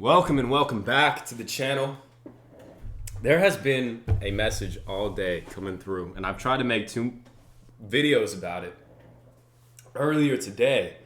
Welcome and welcome back to the channel. There has been a message all day coming through, and I've tried to make 2 videos about it earlier today,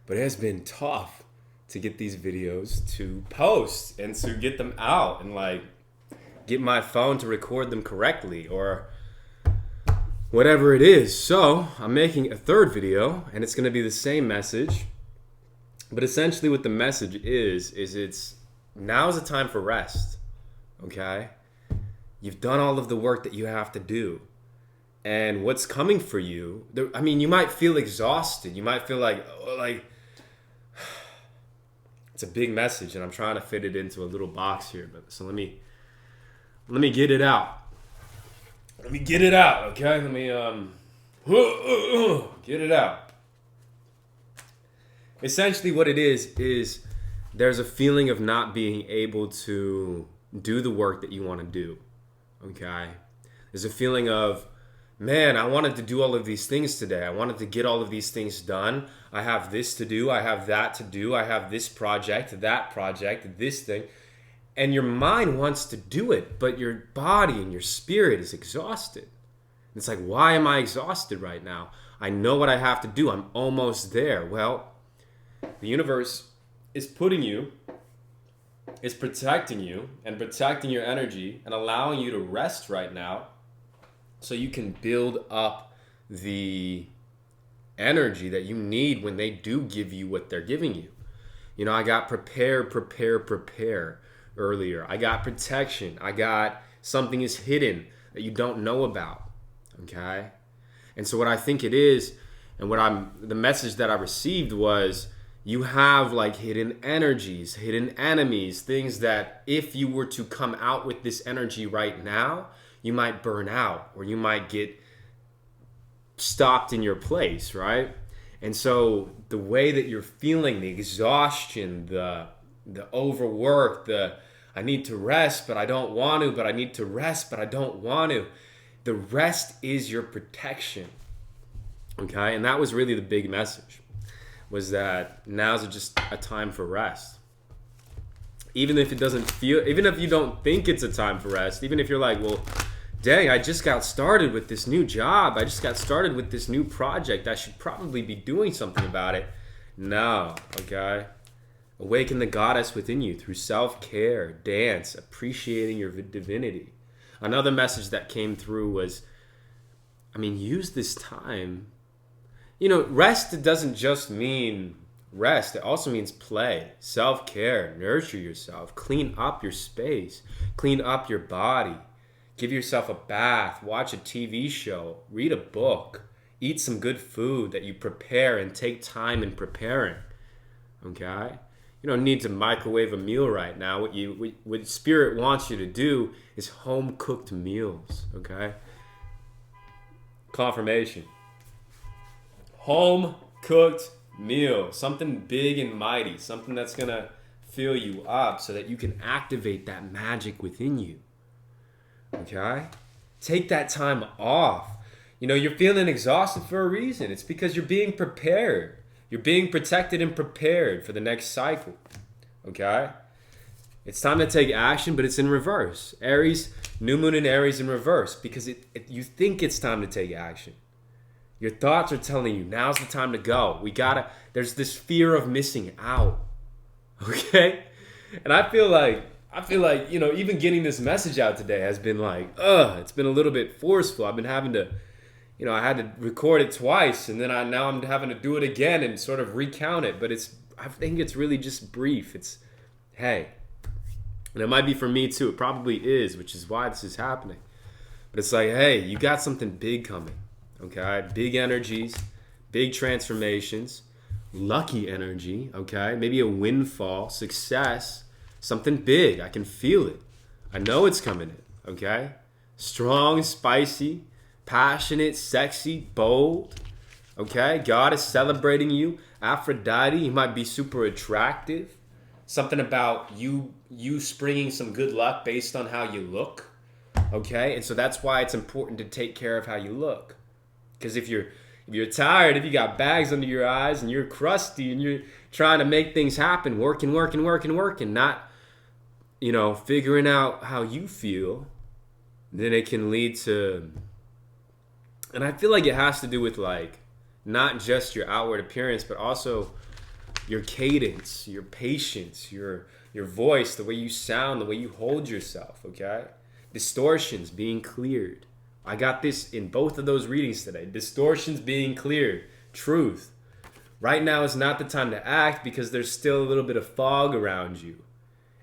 but it has been tough to get these videos to post and to get them out and get my phone to record them correctly or whatever it is. So I'm making a 3rd video, and it's going to be the same message. But essentially what the message is it's now's the time for rest, okay? You've done all of the work that you have to do. And what's coming for you, you might feel exhausted. You might feel like it's a big message, and I'm trying to fit it into a little box here. So let me get it out. Let me get it out, okay? Let me get it out. Essentially what it is there's a feeling of not being able to do the work that you want to do, okay? There's a feeling of, man, I wanted to do all of these things today. I wanted to get all of these things done. I have this to do. I have that to do. I have this project, that project, this thing. And your mind wants to do it, but your body and your spirit is exhausted. It's like, why am I exhausted right now? I know what I have to do. I'm almost there. Well, the universe is protecting you and protecting your energy and allowing you to rest right now so you can build up the energy that you need when they do give you what they're giving you. You know, I got prepare earlier. I got protection. I got something is hidden that you don't know about, okay? And so what I think it is, and the message that I received was, you have hidden energies, hidden enemies, things that if you were to come out with this energy right now, you might burn out or you might get stopped in your place, right? And so the way that you're feeling, the exhaustion, the overwork, I need to rest, but I don't want to, but I need to rest, but I don't want to. The rest is your protection, okay? And that was really the big message. Was that now's just a time for rest. Even if you don't think it's a time for rest, even if you're like, well, dang, I just got started with this new job. I just got started with this new project. I should probably be doing something about it. No, okay? Awaken the goddess within you through self-care, dance, appreciating your divinity. Another message that came through was, use this time. You know, rest doesn't just mean rest. It also means play, self-care, nurture yourself, clean up your space, clean up your body, give yourself a bath, watch a TV show, read a book, eat some good food that you prepare and take time in preparing, okay? You don't need to microwave a meal right now. What Spirit wants you to do is home-cooked meals, okay? Confirmation. Home-cooked meal, something big and mighty, something that's going to fill you up so that you can activate that magic within you, okay? Take that time off. You know, you're feeling exhausted for a reason. It's because you're being prepared. You're being protected and prepared for the next cycle, okay? It's time to take action, but it's in reverse. Aries, new moon in Aries in reverse because you think it's time to take action. Your thoughts are telling you, now's the time to go. There's this fear of missing out, okay? And I feel like, even getting this message out today has been it's been a little bit forceful. I've been having to, I had to record it twice, and then now I'm having to do it again and sort of recount it. But I think it's really just brief. Hey, and it might be for me too. It probably is, which is why this is happening. But it's like, hey, you got something big coming. Okay, big energies, big transformations, lucky energy, okay? Maybe a windfall, success, something big. I can feel it. I know it's coming in, okay? Strong, spicy, passionate, sexy, bold, okay? God is celebrating you. Aphrodite, you might be super attractive. Something about you springing some good luck based on how you look, okay? And so that's why it's important to take care of how you look. Because if you're If you're tired, if you got bags under your eyes and you're crusty and you're trying to make things happen, working, not, figuring out how you feel, then it can lead to, and I feel like it has to do with like, not just your outward appearance, but also your cadence, your patience, your voice, the way you sound, the way you hold yourself, okay? Distortions being cleared. I got this in both of those readings today. Distortions being cleared. Truth. Right now is not the time to act because there's still a little bit of fog around you.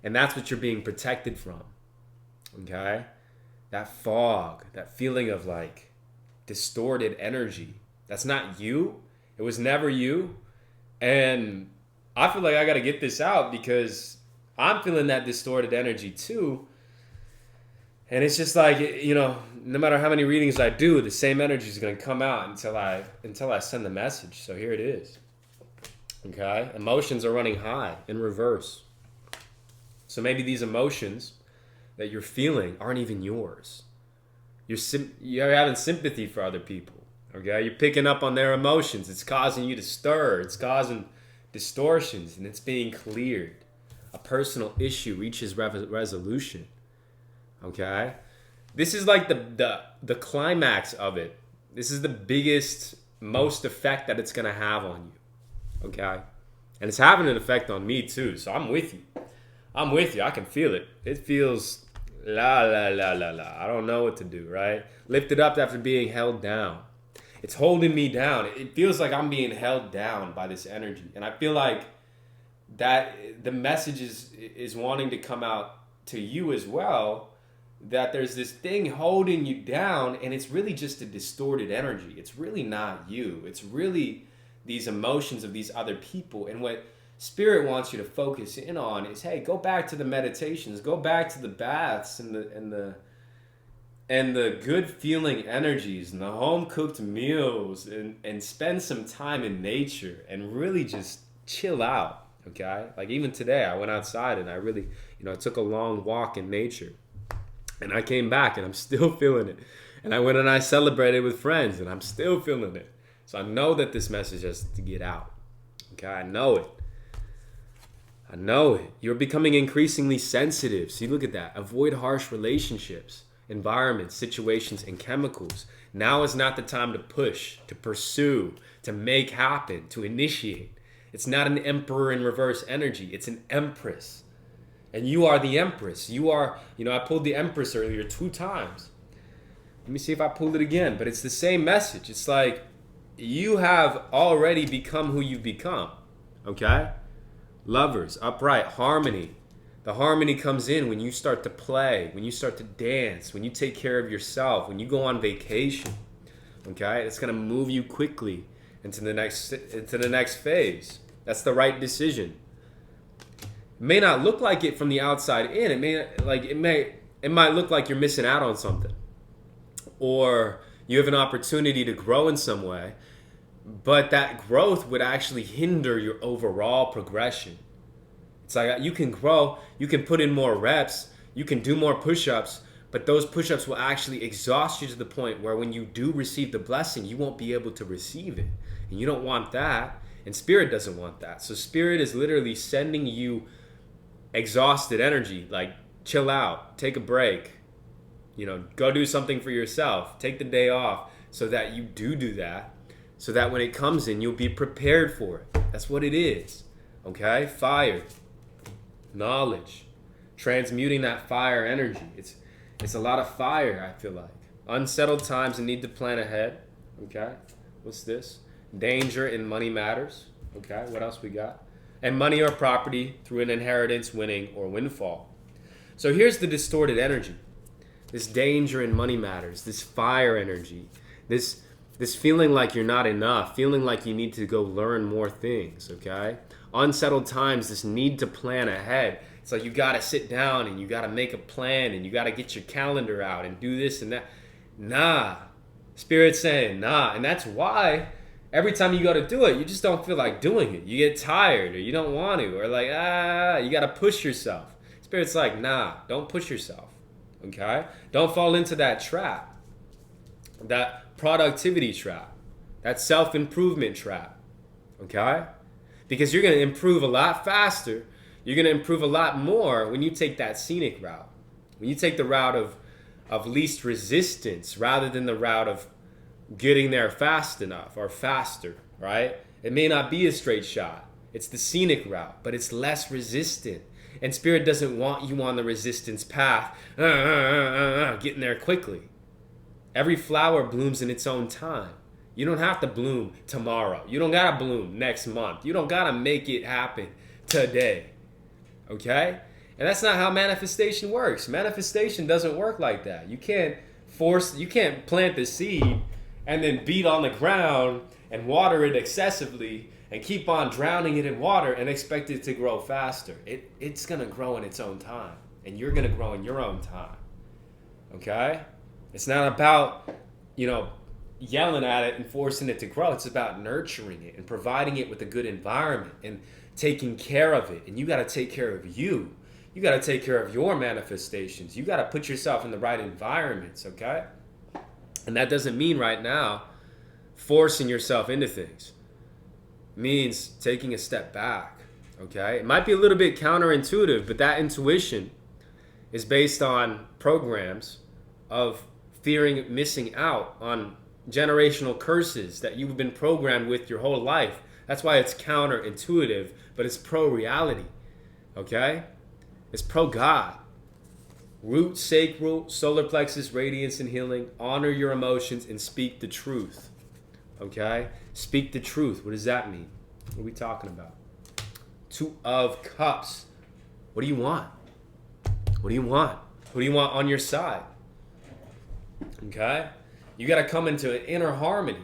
And that's what you're being protected from. Okay? That fog, that feeling of like distorted energy. That's not you. It was never you. And I feel like I got to get this out because I'm feeling that distorted energy too. And it's just like, no matter how many readings I do, the same energy is going to come out until I send the message. So here it is. Okay? Emotions are running high in reverse. So maybe these emotions that you're feeling aren't even yours. You're having sympathy for other people. Okay? You're picking up on their emotions. It's causing you to stir. It's causing distortions, and it's being cleared. A personal issue reaches resolution. Okay? This is like the climax of it. This is the biggest, most effect that it's going to have on you. Okay? And it's having an effect on me too, so I'm with you. I can feel it. It feels la la la la la. I don't know what to do, right? Lifted up after being held down. It's holding me down. It feels like I'm being held down by this energy. And I feel like that the message is wanting to come out to you as well, that there's this thing holding you down, and it's really just a distorted energy. It's really not you. It's really these emotions of these other people. And what Spirit wants you to focus in on is, hey, go back to the meditations, go back to the baths and the good feeling energies and the home cooked meals, and spend some time in nature and really just chill out. Okay? Like even today I went outside and I really, I took a long walk in nature, and I came back and I'm still feeling it. And I went and I celebrated with friends and I'm still feeling it. So I know that this message has to get out. Okay? I know it. You're becoming increasingly sensitive. See, look at that. Avoid harsh relationships, environments, situations, and chemicals. Now is not the time to push, to pursue, to make happen, to initiate. It's not an emperor in reverse energy. It's an empress. And you are the empress. You are, I pulled the empress earlier 2 times. Let me see if I pulled it again. But it's the same message. It's like you have already become who you've become. Okay? Lovers, upright, harmony. The harmony comes in when you start to play, when you start to dance, when you take care of yourself, when you go on vacation. Okay? It's going to move you quickly into the next phase. That's the right decision. It may not look like it from the outside in. It might look like you're missing out on something, or you have an opportunity to grow in some way, but that growth would actually hinder your overall progression. It's like you can grow, you can put in more reps, you can do more push-ups, but those push-ups will actually exhaust you to the point where when you do receive the blessing, you won't be able to receive it. And you don't want that, and Spirit doesn't want that. So Spirit is literally sending you exhausted energy, like chill out, take a break, go do something for yourself, take the day off, so that you do that, so that when it comes in, you'll be prepared for it. That's what it is. Okay? Fire. Knowledge. Transmuting that fire energy. It's a lot of fire, I feel like. Unsettled times and need to plan ahead. Okay? What's this? Danger in money matters. Okay? What else we got? And money or property through an inheritance, winning, or windfall. So here's the distorted energy. This danger in money matters. This fire energy. This feeling like you're not enough, feeling like you need to go learn more things, okay? Unsettled times, this need to plan ahead. It's like you got to sit down and you got to make a plan and you got to get your calendar out and do this and that. Nah. Spirit's saying nah. And that's why every time you go to do it, you just don't feel like doing it. You get tired or you don't want to, or like, you got to push yourself. Spirit's like, nah, don't push yourself, okay? Don't fall into that trap, that productivity trap, That self-improvement trap. Okay? Because you're going to improve a lot faster. You're going to improve a lot more when you take that scenic route. When you take the route of least resistance rather than the route of getting there fast enough or faster, right? It may not be a straight shot. It's the scenic route, but it's less resistant. And Spirit doesn't want you on the resistance path, getting there quickly. Every flower blooms in its own time. You don't have to bloom tomorrow. You don't gotta bloom next month. You don't gotta make it happen today. Okay? And that's not how manifestation works. Manifestation doesn't work like that. You can't plant the seed and then beat on the ground and water it excessively and keep on drowning it in water and expect it to grow faster. It's gonna grow in its own time. And you're gonna grow in your own time. Okay? It's not about, yelling at it and forcing it to grow. It's about nurturing it and providing it with a good environment and taking care of it. And you got to take care of you. You got to take care of your manifestations. You got to put yourself in the right environments, okay? And that doesn't mean right now forcing yourself into things. It means taking a step back, okay? It might be a little bit counterintuitive, but that intuition is based on programs of fearing missing out on generational curses that you've been programmed with your whole life. That's why it's counterintuitive, but it's pro-reality, okay? It's pro-God. Root, sacral, solar plexus, radiance, and healing. Honor your emotions and speak the truth, okay? Speak the truth. What does that mean? What are we talking about? Two of Cups. What do you want? What do you want? Who do you want on your side? Okay? You got to come into an inner harmony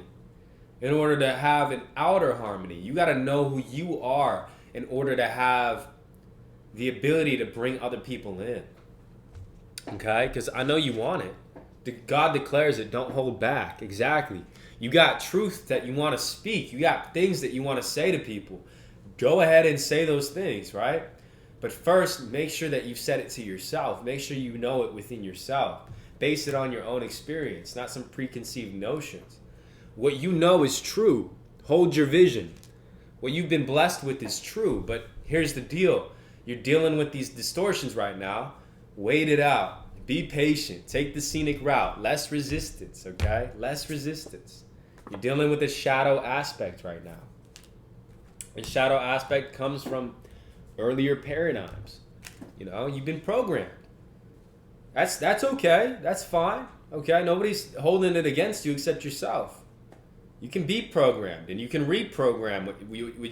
in order to have an outer harmony. You got to know who you are in order to have the ability to bring other people in. Okay? Because I know you want it. God declares it. Don't hold back. Exactly. You got truth that you want to speak. You got things that you want to say to people. Go ahead and say those things, right? But first, make sure that you've said it to yourself. Make sure you know it within yourself. Base it on your own experience, not some preconceived notions. What you know is true. Hold your vision. What you've been blessed with is true, but here's the deal. You're dealing with these distortions right now. Wait it out. Be patient. Take the scenic route. Less resistance, okay? Less resistance. You're dealing with a shadow aspect right now. The shadow aspect comes from earlier paradigms. You've been programmed. That's okay. That's fine. Okay? Nobody's holding it against you except yourself. You can be programmed and you can reprogram what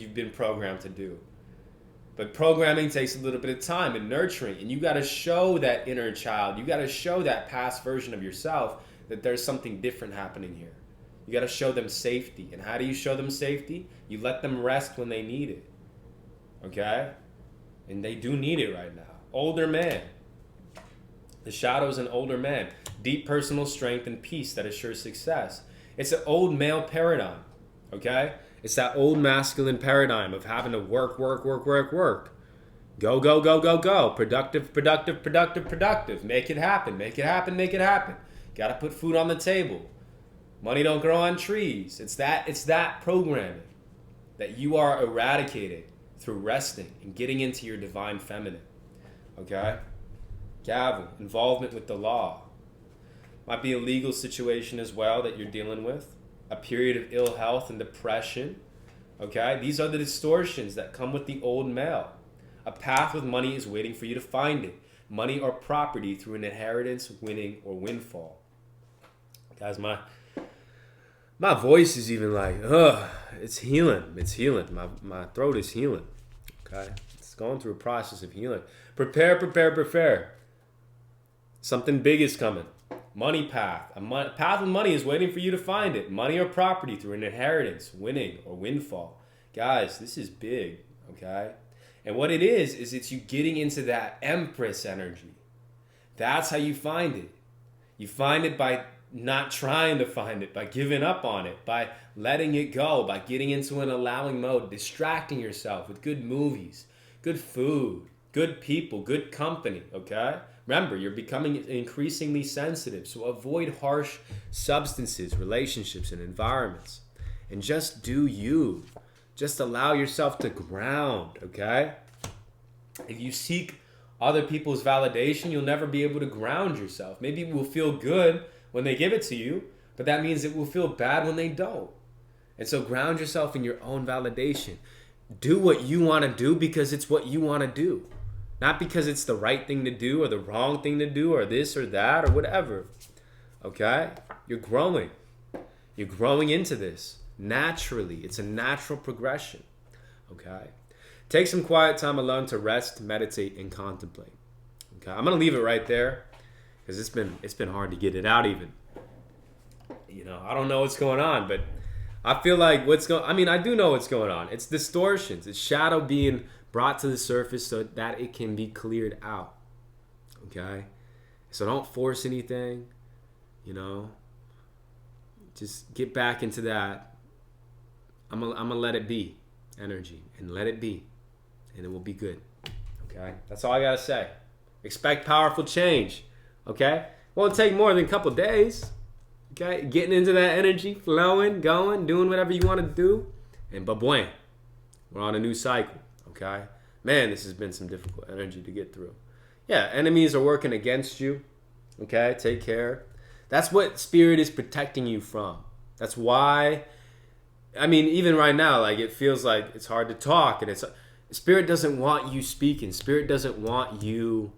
you've been programmed to do. But programming takes a little bit of time and nurturing, and you got to show that inner child. You got to show that past version of yourself that there's something different happening here. You got to show them safety. And how do you show them safety? You let them rest when they need it. Okay? And they do need it right now. Older man. The shadow's an older man. Deep personal strength and peace that assures success. It's an old male paradigm, okay? It's that old masculine paradigm of having to work. Go, go, go, go, go. Productive. Make it happen. Gotta put food on the table. Money don't grow on trees. It's that programming that you are eradicating through resting and getting into your divine feminine, okay? Gavel, involvement with the law. Might be a legal situation as well that you're dealing with. A period of ill health and depression. Okay? These are the distortions that come with the old male. A path with money is waiting for you to find it. Money or property through an inheritance, winning, or windfall. Guys, my voice is even like, it's healing. It's healing. My throat is healing. Okay? It's going through a process of healing. Prepare. Something big is coming. Money path. A path of money is waiting for you to find it. Money or property through an inheritance, winning, or windfall. Guys, this is big, okay? And what it is it's you getting into that Empress energy. That's how you find it. You find it by not trying to find it, by giving up on it, by letting it go, by getting into an allowing mode, distracting yourself with good movies, good food, good people, good company, okay? Remember, you're becoming increasingly sensitive, so avoid harsh substances, relationships, and environments. and just do you. Just allow yourself to ground, okay? If you seek other people's validation, you'll never be able to ground yourself. Maybe it will feel good when they give it to you, but that means it will feel bad when they don't. And so ground yourself in your own validation. Do what you want to do because it's what you want to do. Not because it's the right thing to do or the wrong thing to do or this or that or whatever. Okay? You're growing. You're growing into this naturally. It's a natural progression. Okay? Take some quiet time alone to rest, meditate, and contemplate. Okay? I'm going to leave it right there because it's been hard to get it out even. I don't know what's going on, but I feel like I do know what's going on. It's distortions. It's shadow being brought to the surface so that it can be cleared out. Okay? So don't force anything, Just get back into that. I'm gonna let it be energy and let it be, and it will be good. Okay? That's all I gotta say. Expect powerful change. Okay? Won't take more than a couple days. Okay? Getting into that energy, flowing, going, doing whatever you want to do, and babwang, we're on a new cycle. Okay? Man, this has been some difficult energy to get through. Yeah, enemies are working against you. Okay? Take care. That's what spirit is protecting you from. That's why, even right now, it feels like it's hard to talk, and spirit doesn't want you speaking. Spirit doesn't want you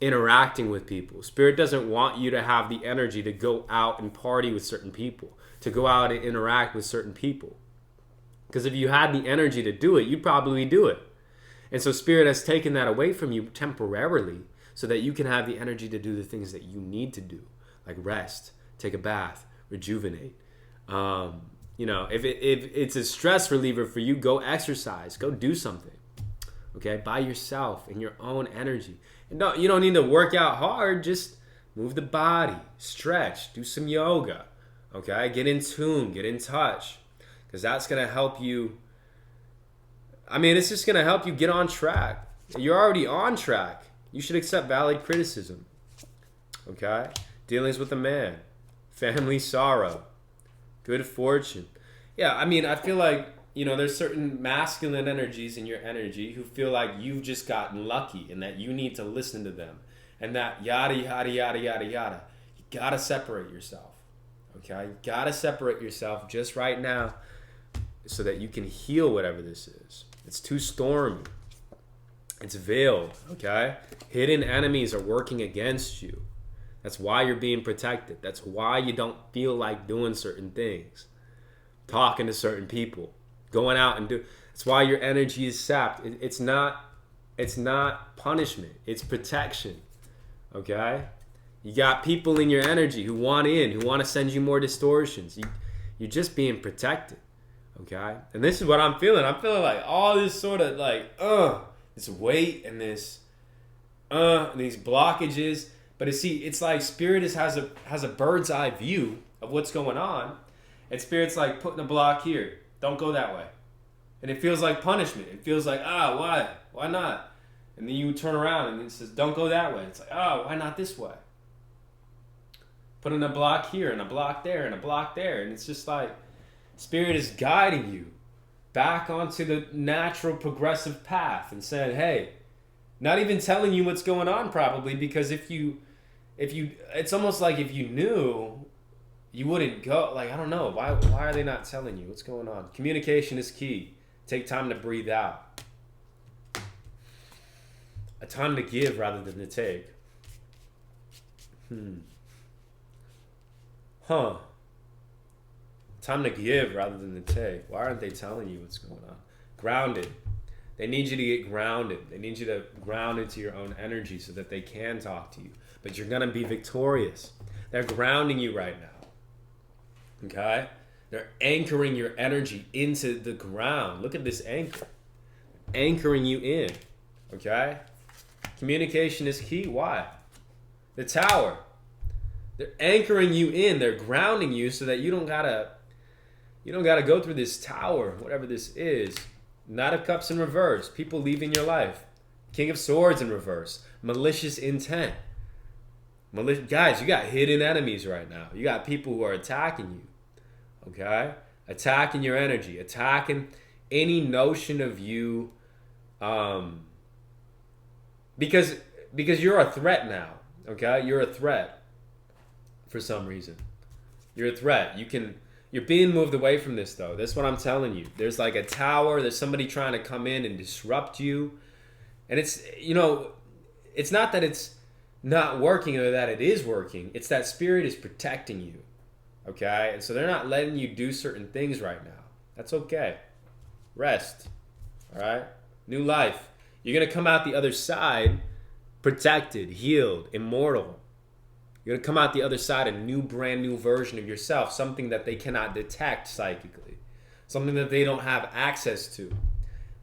interacting with people. Spirit doesn't want you to have the energy to go out and party with certain people, to go out and interact with certain people. Because if you had the energy to do it, you'd probably do it. And so spirit has taken that away from you temporarily so that you can have the energy to do the things that you need to do, like rest, take a bath, rejuvenate. If it's a stress reliever for you, go exercise, go do something. Okay, by yourself in your own energy. And you don't need to work out hard. Just move the body, stretch, do some yoga. Okay, get in tune, get in touch, because that's gonna help you. It's just gonna help you get on track. You're already on track. You should accept valid criticism. Okay, dealings with a man, family sorrow, good fortune. Yeah, I feel like. There's certain masculine energies in your energy who feel like you've just gotten lucky and that you need to listen to them and that yada, yada, yada, yada, yada. You gotta separate yourself, okay? You gotta separate yourself just right now so that you can heal whatever this is. It's too stormy. It's veiled, okay? Hidden enemies are working against you. That's why you're being protected. That's why you don't feel like doing certain things, talking to certain people. Going out and do. That's why your energy is sapped. It's not punishment. It's protection. Okay? You got people in your energy who want to send you more distortions. You're just being protected. Okay? And this is what I'm feeling. I'm feeling like all this sort of this weight and this and these blockages. But it's like spirit has a bird's eye view of what's going on. And spirit's like putting a block here. Don't go that way. And it feels like punishment. It feels like, why? Why not? And then you turn around and it says, don't go that way. It's like, why not this way? Putting a block here and a block there and a block there. And it's just like, spirit is guiding you back onto the natural progressive path and saying, hey, not even telling you what's going on probably, because if you, it's almost like if you knew, you wouldn't go, I don't know. Why are they not telling you what's going on? Communication is key. Take time to breathe out. A time to give rather than to take. Time to give rather than to take. Why aren't they telling you what's going on? Grounded. They need you to get grounded. They need you to ground into your own energy so that they can talk to you. But you're going to be victorious. They're grounding you right now. Okay? They're anchoring your energy into the ground. Look at this anchor. Anchoring you in. Okay? Communication is key. Why? The tower. They're anchoring you in. They're grounding you so that you don't gotta go through this tower, whatever this is. Knight of Cups in reverse. People leaving your life. King of Swords in reverse. Malicious intent. Guys, you got hidden enemies right now. You got people who are attacking you. Okay? attacking your energy, attacking any notion of you, because you're a threat now. Okay, you're a threat for some reason. You're a threat. You're being moved away from this though. That's what I'm telling you. There's like a tower. There's somebody trying to come in and disrupt you, and it's it's not that it's not working or that it is working. It's that spirit is protecting you. Okay, and so they're not letting you do certain things right now. That's okay. Rest. All right. New life. You're gonna come out the other side protected, healed, immortal. You're going to come out the other side a new, brand new version of yourself, something that they cannot detect psychically, something that they don't have access to.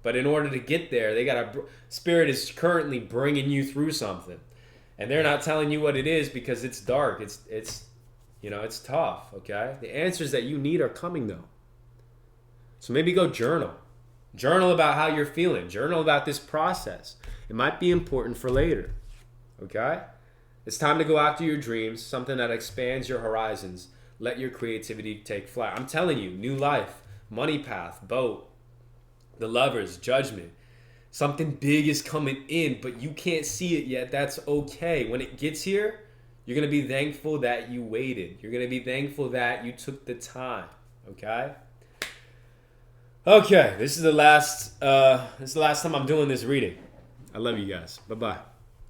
But in order to get there, Spirit is currently bringing you through something. And they're not telling you what it is because it's dark. It's tough, okay? The answers that you need are coming though. So maybe go journal. Journal about how you're feeling. Journal about this process. It might be important for later, okay? It's time to go after your dreams, something that expands your horizons. Let your creativity take flight. I'm telling you, new life, money path, boat, the lovers, judgment. Something big is coming in, but you can't see it yet. That's okay. When it gets here, you're going to be thankful that you waited. You're going to be thankful that you took the time, okay? Okay, this is the last time I'm doing this reading. I love you guys. Bye-bye.